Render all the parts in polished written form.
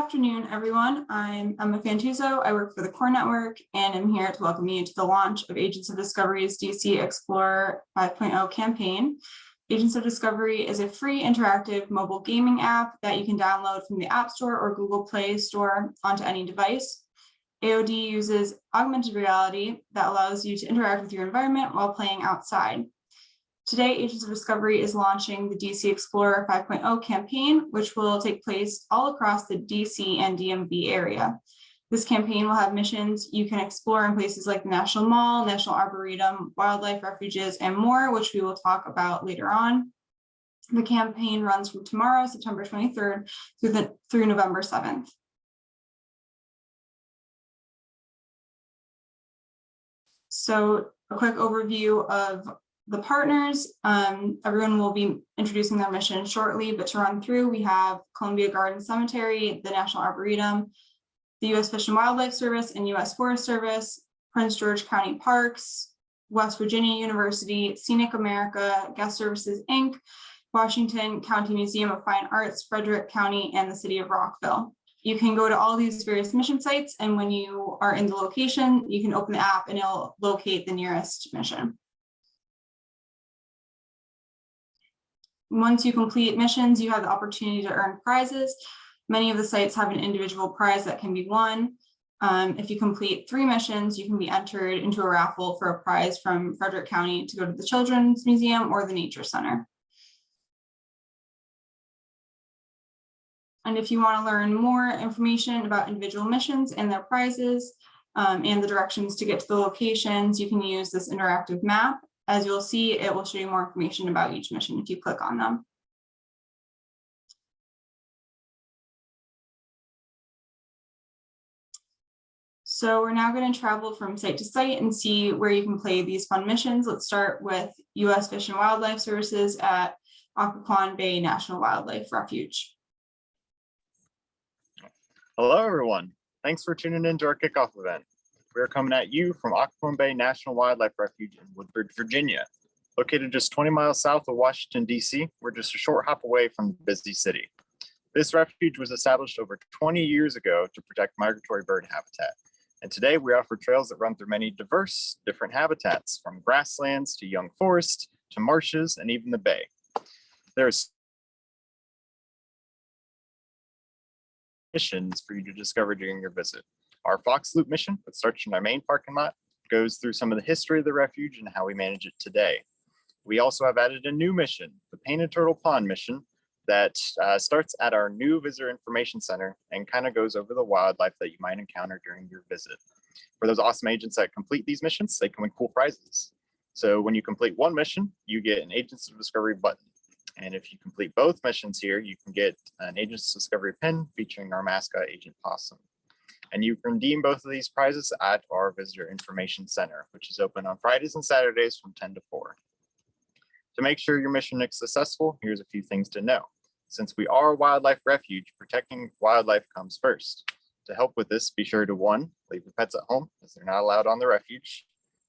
afternoon, everyone. I'm Emma Fantuso. I work for the Core Network, and I'm here to welcome you to the launch of Agents of Discovery's DC Explorer 5.0 campaign. Agents of Discovery is a free interactive mobile gaming app that you can download from the App Store or Google Play Store onto any device. AOD uses augmented reality that allows you to interact with your environment while playing outside. Today, Agents of Discovery is launching the DC Explorer 5.0 campaign, which will take place all across the DC and DMV area. This campaign will have missions you can explore in places like the National Mall, National Arboretum, wildlife refuges, and more, which we will talk about later on. The campaign runs from tomorrow, September 23rd, through November 7th. So a quick overview of the partners. Everyone will be introducing their mission shortly, but to run through, we have Columbia Garden Cemetery, the National Arboretum, the U.S. Fish and Wildlife Service and U.S. Forest Service, Prince George County Parks, West Virginia University, Scenic America, Guest Services, Inc., Washington County Museum of Fine Arts, Frederick County, and the City of Rockville. You can go to all these various mission sites, and when you are in the location, you can open the app and it'll locate the nearest mission. Once you complete missions, you have the opportunity to earn prizes. Many of the sites have an individual prize that can be won. If you complete 3 missions, you can be entered into a raffle for a prize from Frederick County to go to the Children's Museum or the Nature Center. And if you want to learn more information about individual missions and their prizes and the directions to get to the locations, you can use this interactive map. As you'll see, it will show you more information about each mission if you click on them. So we're now going to travel from site to site and see where you can play these fun missions. Let's start with U.S. Fish and Wildlife Services at Occoquan Bay National Wildlife Refuge. Hello, everyone. Thanks for tuning in to our kickoff event. We are coming at you from Occoquan Bay National Wildlife Refuge in Woodbridge, Virginia. Located just 20 miles south of Washington, D.C., we're just a short hop away from the busy city. This refuge was established over 20 years ago to protect migratory bird habitat. And today we offer trails that run through many diverse, different habitats, from grasslands to young forest to marshes and even the bay. There's missions for you to discover during your visit. Our Fox Loop mission, that starts in our main parking lot, goes through some of the history of the refuge and how we manage it today. We also have added a new mission, the Painted Turtle Pond mission, that starts at our new Visitor Information Center and kind of goes over the wildlife that you might encounter during your visit. For those awesome agents that complete these missions, they can win cool prizes. So when you complete one mission, you get an Agents of Discovery button. And if you complete both missions here, you can get an Agents of Discovery pin featuring our mascot, Agent Possum. And you can redeem both of these prizes at our Visitor Information Center, which is open on Fridays and Saturdays from 10 to 4. To make sure your mission is successful, here's a few things to know. Since we are a wildlife refuge, protecting wildlife comes first. To help with this, be sure to 1, leave your pets at home as they're not allowed on the refuge.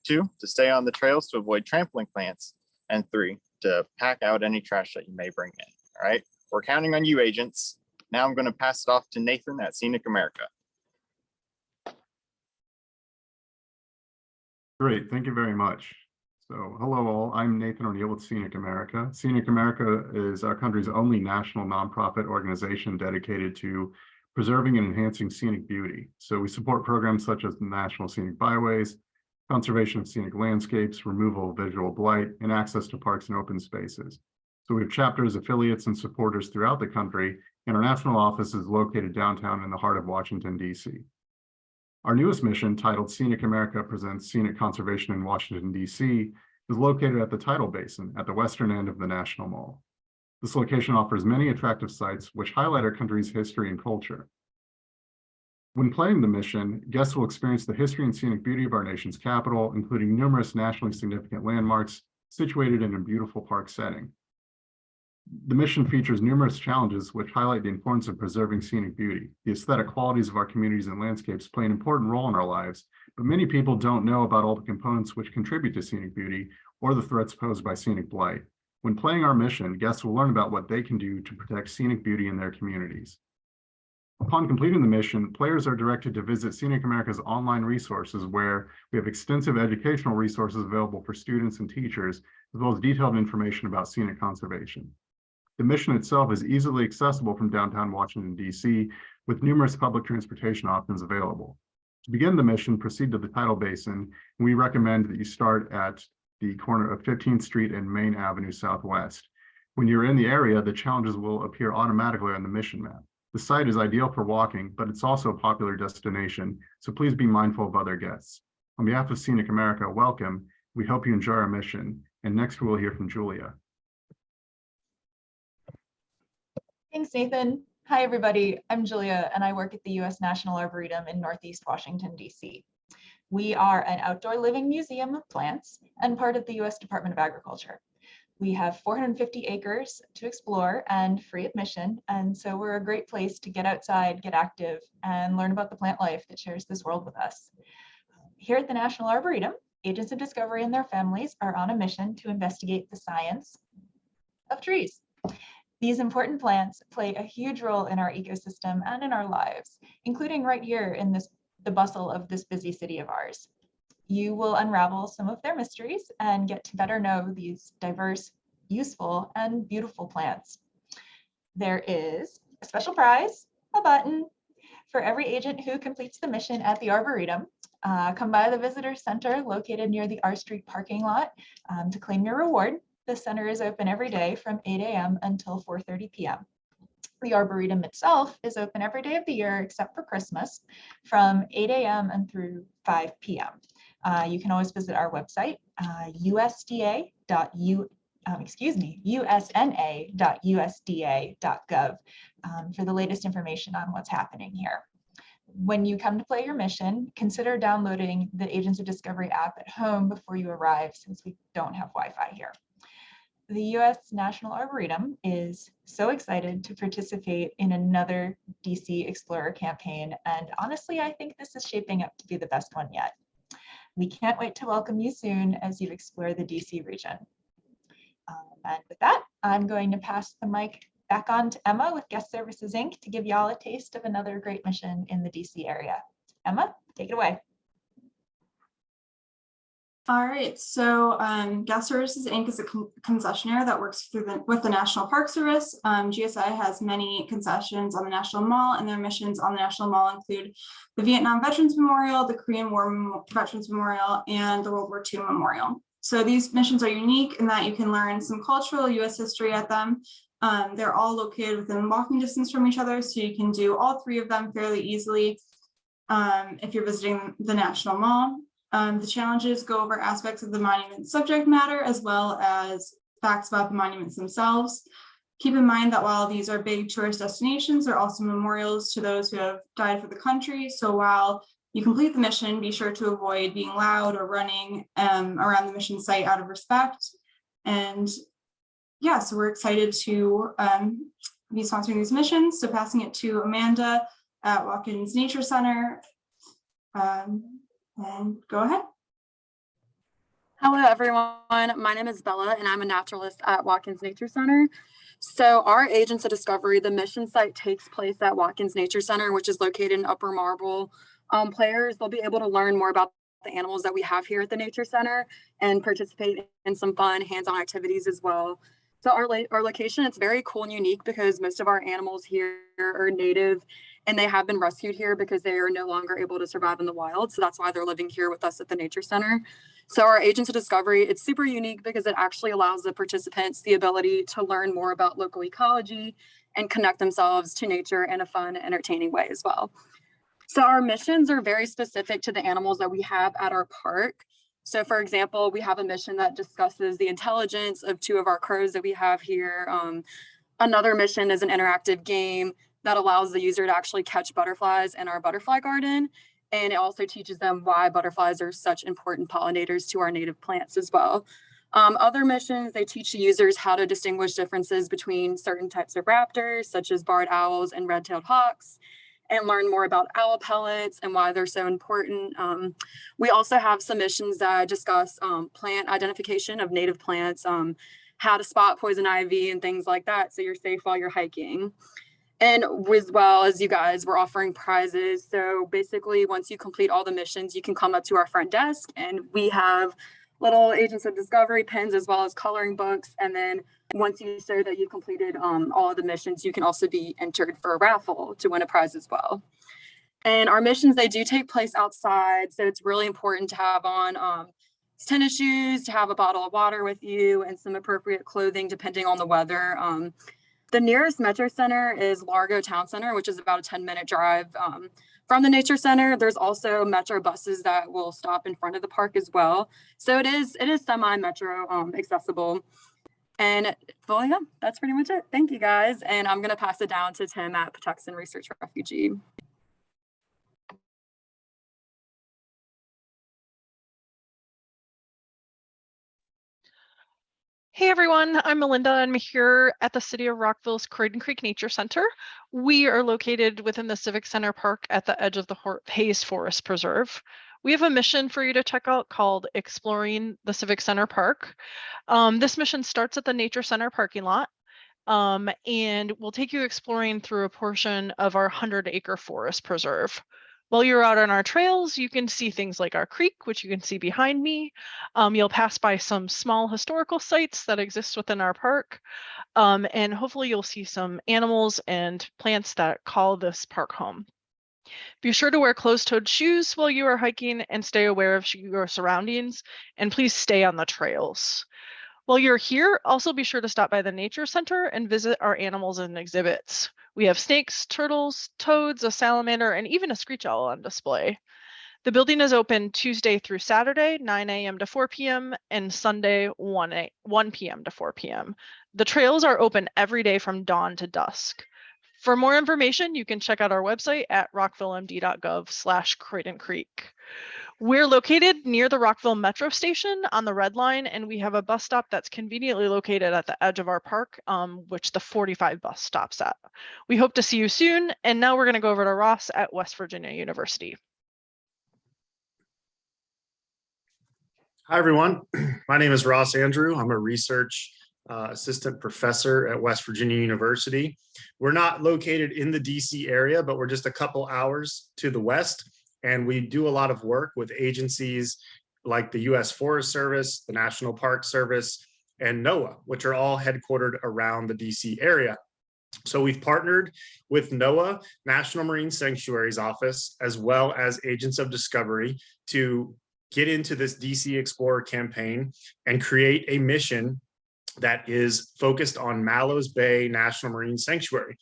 2, to stay on the trails to avoid trampling plants. And 3, to pack out any trash that you may bring in. All right, we're counting on you, agents. Now I'm going to pass it off to Nathan at Scenic America. Great, thank you very much. So hello all, I'm Nathan O'Neill with Scenic America. Scenic America is our country's only national nonprofit organization dedicated to preserving and enhancing scenic beauty. So we support programs such as the National Scenic Byways, conservation of scenic landscapes, removal of visual blight, and access to parks and open spaces. So we have chapters, affiliates, and supporters throughout the country, and our national office is located downtown in the heart of Washington, D.C. Our newest mission, titled Scenic America Presents Scenic Conservation in Washington, D.C., is located at the Tidal Basin at the western end of the National Mall. This location offers many attractive sites which highlight our country's history and culture. When playing the mission, guests will experience the history and scenic beauty of our nation's capital, including numerous nationally significant landmarks situated in a beautiful park setting. The mission features numerous challenges which highlight the importance of preserving scenic beauty. The aesthetic qualities of our communities and landscapes play an important role in our lives, but many people don't know about all the components which contribute to scenic beauty or the threats posed by scenic blight. When playing our mission, guests will learn about what they can do to protect scenic beauty in their communities. Upon completing the mission, players are directed to visit Scenic America's online resources, where we have extensive educational resources available for students and teachers, as well as detailed information about scenic conservation. The mission itself is easily accessible from downtown Washington, D.C., with numerous public transportation options available. To begin the mission, proceed to the tidal basin, and we recommend that you start at the corner of 15th Street and Main Avenue Southwest. When you're in the area, the challenges will appear automatically on the mission map. The site is ideal for walking, but it's also a popular destination, so please be mindful of other guests. On behalf of Scenic America, welcome. We hope you enjoy our mission. And next, we'll hear from Julia. Thanks, Nathan. Hi, everybody. I'm Julia, and I work at the U.S. National Arboretum in Northeast Washington, D.C. We are an outdoor living museum of plants and part of the U.S. Department of Agriculture. We have 450 acres to explore and free admission, and so we're a great place to get outside, get active, and learn about the plant life that shares this world with us. Here at the National Arboretum, agents of discovery and their families are on a mission to investigate the science of trees. These important plants play a huge role in our ecosystem and in our lives, including right here in the bustle of this busy city of ours. You will unravel some of their mysteries and get to better know these diverse, useful, and beautiful plants. There is a special prize, a button, for every agent who completes the mission at the Arboretum. Come by the Visitor Center located near the R Street parking lot to claim your reward. The center is open every day from 8 a.m. until 4:30 p.m. The Arboretum itself is open every day of the year except for Christmas from 8 a.m. and through 5 p.m. You can always visit our website, usna.usda.gov for the latest information on what's happening here. When you come to play your mission, consider downloading the Agents of Discovery app at home before you arrive, since we don't have Wi-Fi here. The U.S. National Arboretum is so excited to participate in another DC Explorer campaign, and honestly, I think this is shaping up to be the best one yet. We can't wait to welcome you soon as you explore the DC region. And with that, I'm going to pass the mic back on to Emma with Guest Services, Inc. to give y'all a taste of another great mission in the DC area. Emma, take it away. All right, so Guest Services, Inc. is a concessionaire that works with the National Park Service. GSI has many concessions on the National Mall, and their missions on the National Mall include the Vietnam Veterans Memorial, the Korean War Veterans Memorial, and the World War II Memorial. So these missions are unique in that you can learn some cultural U.S. history at them. They're all located within walking distance from each other, so you can do all three of them fairly easily if you're visiting the National Mall. The challenges go over aspects of the monument subject matter as well as facts about the monuments themselves. Keep in mind that while these are big tourist destinations, they're also memorials to those who have died for the country. So while you complete the mission, be sure to avoid being loud or running around the mission site out of respect. And yeah, so we're excited to be sponsoring these missions. So passing it to Amanda at Watkins Nature Center. And go ahead. Hello, everyone. My name is Bella, and I'm a naturalist at Watkins Nature Center. So our Agents of Discovery, the mission site takes place at Watkins Nature Center, which is located in Upper Marble. Players, they'll be able to learn more about the animals that we have here at the Nature Center and participate in some fun hands-on activities as well. So our location, it's very cool and unique because most of our animals here are native, and they have been rescued here because they are no longer able to survive in the wild. So that's why they're living here with us at the Nature Center. So our Agents of Discovery, it's super unique because it actually allows the participants the ability to learn more about local ecology and connect themselves to nature in a fun, entertaining way as well. So our missions are very specific to the animals that we have at our park. So for example, we have a mission that discusses the intelligence of two of our crows that we have here. Another mission is an interactive game that allows the user to actually catch butterflies in our butterfly garden. And it also teaches them why butterflies are such important pollinators to our native plants as well. Other missions, they teach the users how to distinguish differences between certain types of raptors, such as barred owls and red-tailed hawks, and learn more about owl pellets and why they're so important. We also have some missions that discuss plant identification of native plants, how to spot poison ivy and things like that, so you're safe while you're hiking. And as well as you guys, we're offering prizes. So basically, once you complete all the missions, you can come up to our front desk and we have little Agents of Discovery pins as well as coloring books. And then once you show that you completed all of the missions, you can also be entered for a raffle to win a prize as well. And our missions, they do take place outside. So it's really important to have on tennis shoes, to have a bottle of water with you and some appropriate clothing depending on the weather. The nearest Metro Center is Largo Town Center, which is about a 10-minute drive from the Nature Center. There's also Metro buses that will stop in front of the park as well. So it is semi-Metro accessible. And well, yeah, that's pretty much it. Thank you guys. And I'm going to pass it down to Tim at Patuxent Research Refugee. Hey everyone, I'm Melinda. I'm here at the City of Rockville's Croydon Creek Nature Center. We are located within the Civic Center Park at the edge of the Hayes Forest Preserve. We have a mission for you to check out called Exploring the Civic Center Park. This mission starts at the Nature Center parking lot and will take you exploring through a portion of our 100-acre forest preserve. While you're out on our trails, you can see things like our creek, which you can see behind me. You'll pass by some small historical sites that exist within our park. And hopefully you'll see some animals and plants that call this park home. Be sure to wear closed-toed shoes while you are hiking and stay aware of your surroundings, and please stay on the trails. While you're here, also be sure to stop by the Nature Center and visit our animals and exhibits. We have snakes, turtles, toads, a salamander, and even a screech owl on display. The building is open Tuesday through Saturday, 9 a.m. to 4 p.m., and Sunday, 1 p.m. to 4 p.m. The trails are open every day from dawn to dusk. For more information, you can check out our website at rockvillemd.gov/Croydon Creek. We're located near the Rockville Metro Station on the Red Line, and we have a bus stop that's conveniently located at the edge of our park, which the 45 bus stops at. We hope to see you soon, and now we're going to go over to Ross at West Virginia University. Hi, everyone. My name is Ross Andrew. I'm a research assistant professor at West Virginia University. We're not located in the DC area, but we're just a couple hours to the west. And we do a lot of work with agencies like the U.S. Forest Service, the National Park Service, and NOAA, which are all headquartered around the DC area. So we've partnered with NOAA, National Marine Sanctuaries Office, as well as Agents of Discovery to get into this DC Explorer campaign and create a mission that is focused on Mallows Bay National Marine Sanctuary.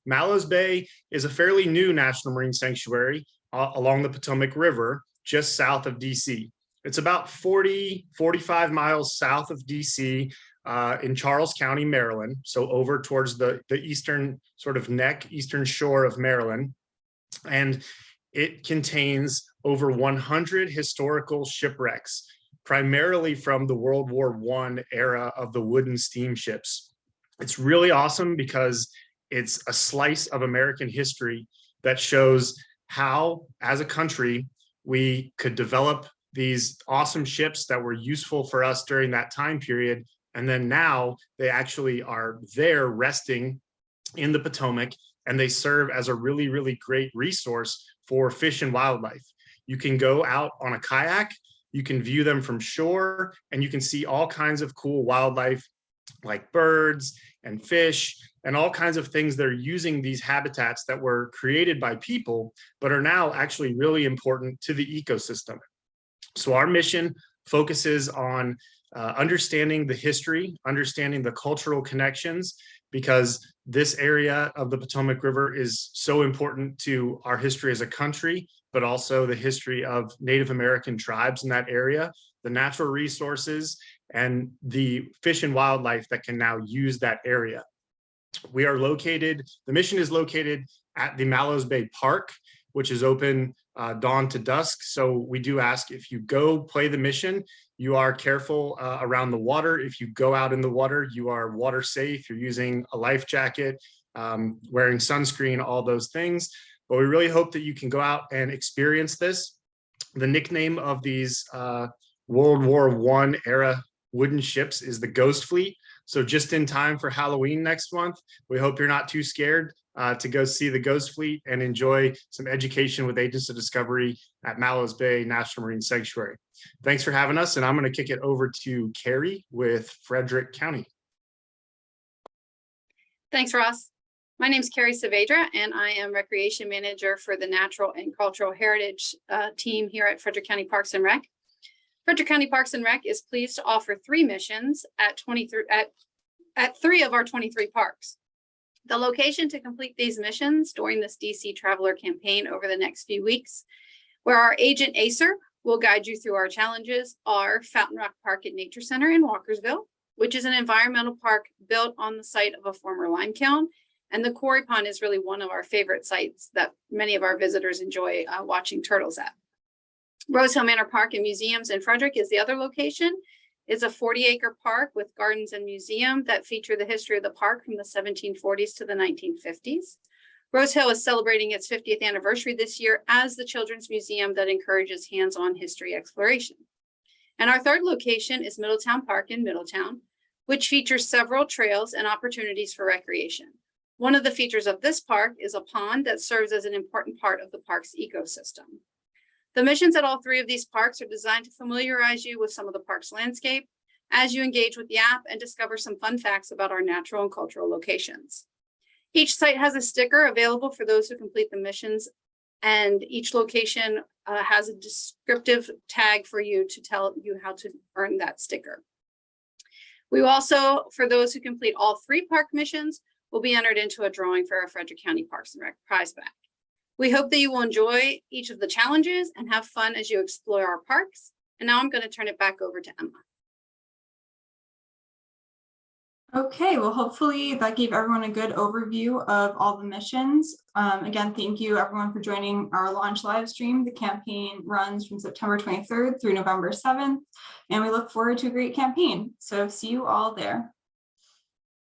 Mallows Bay is a fairly new National Marine Sanctuary along the Potomac River, just south of DC. It's about 45 miles south of DC in Charles County, Maryland. So over towards the eastern sort of eastern shore of Maryland. And it contains over 100 historical shipwrecks, primarily from the World War I era of the wooden steamships. It's really awesome because it's a slice of American history that shows how, as a country, we could develop these awesome ships that were useful for us during that time period. And then now they actually are there resting in the Potomac, and they serve as a really, really great resource for fish and wildlife. You can go out on a kayak, you can view them from shore, and you can see all kinds of cool wildlife like birds and fish and all kinds of things that are using these habitats that were created by people, but are now actually really important to the ecosystem. So our mission focuses on understanding the history, understanding the cultural connections, because this area of the Potomac River is so important to our history as a country, but also the history of Native American tribes in that area, the natural resources, and the fish and wildlife that can now use that area. We are located, the mission is located at the Mallows Bay Park, which is open dawn to dusk. So we do ask, if you go play the mission, you are careful around the water. If you go out in the water, you are water safe. You're using a life jacket, wearing sunscreen, all those things. But we really hope that you can go out and experience this. The nickname of these World War I era wooden ships is the Ghost Fleet. So just in time for Halloween next month, we hope you're not too scared. to go see the Ghost Fleet and enjoy some education with Agents of Discovery at Mallows Bay National Marine Sanctuary. Thanks for having us, and I'm going to kick it over to Carrie with Frederick County. Thanks, Ross. My name is Carrie Saavedra, and I am Recreation Manager for the Natural and Cultural Heritage team here at Frederick County Parks and Rec. Frederick County Parks and Rec is pleased to offer 3 missions at 3 of our 23 parks. The location to complete these missions during this DC Traveler campaign over the next few weeks, where our agent Acer will guide you through our challenges, are Fountain Rock Park and Nature Center in Walkersville, which is an environmental park built on the site of a former lime kiln. And the Quarry Pond is really one of our favorite sites that many of our visitors enjoy watching turtles at. Rose Hill Manor Park and Museums in Frederick is the other location. It's a 40-acre park with gardens and museum that feature the history of the park from the 1740s to the 1950s. Rose Hill is celebrating its 50th anniversary this year as the children's museum that encourages hands-on history exploration. And our third location is Middletown Park in Middletown, which features several trails and opportunities for recreation. One of the features of this park is a pond that serves as an important part of the park's ecosystem. The missions at all 3 of these parks are designed to familiarize you with some of the park's landscape as you engage with the app and discover some fun facts about our natural and cultural locations. Each site has a sticker available for those who complete the missions, and each location has a descriptive tag for you to tell you how to earn that sticker. We also, for those who complete all 3 park missions, will be entered into a drawing for our Frederick County Parks and Rec prize pack. We hope that you will enjoy each of the challenges and have fun as you explore our parks. And now I'm going to turn it back over to Emma. Okay, well, hopefully that gave everyone a good overview of all the missions. Again, thank you everyone for joining our launch live stream. The campaign runs from September 23rd through November 7th, and we look forward to a great campaign. So see you all there.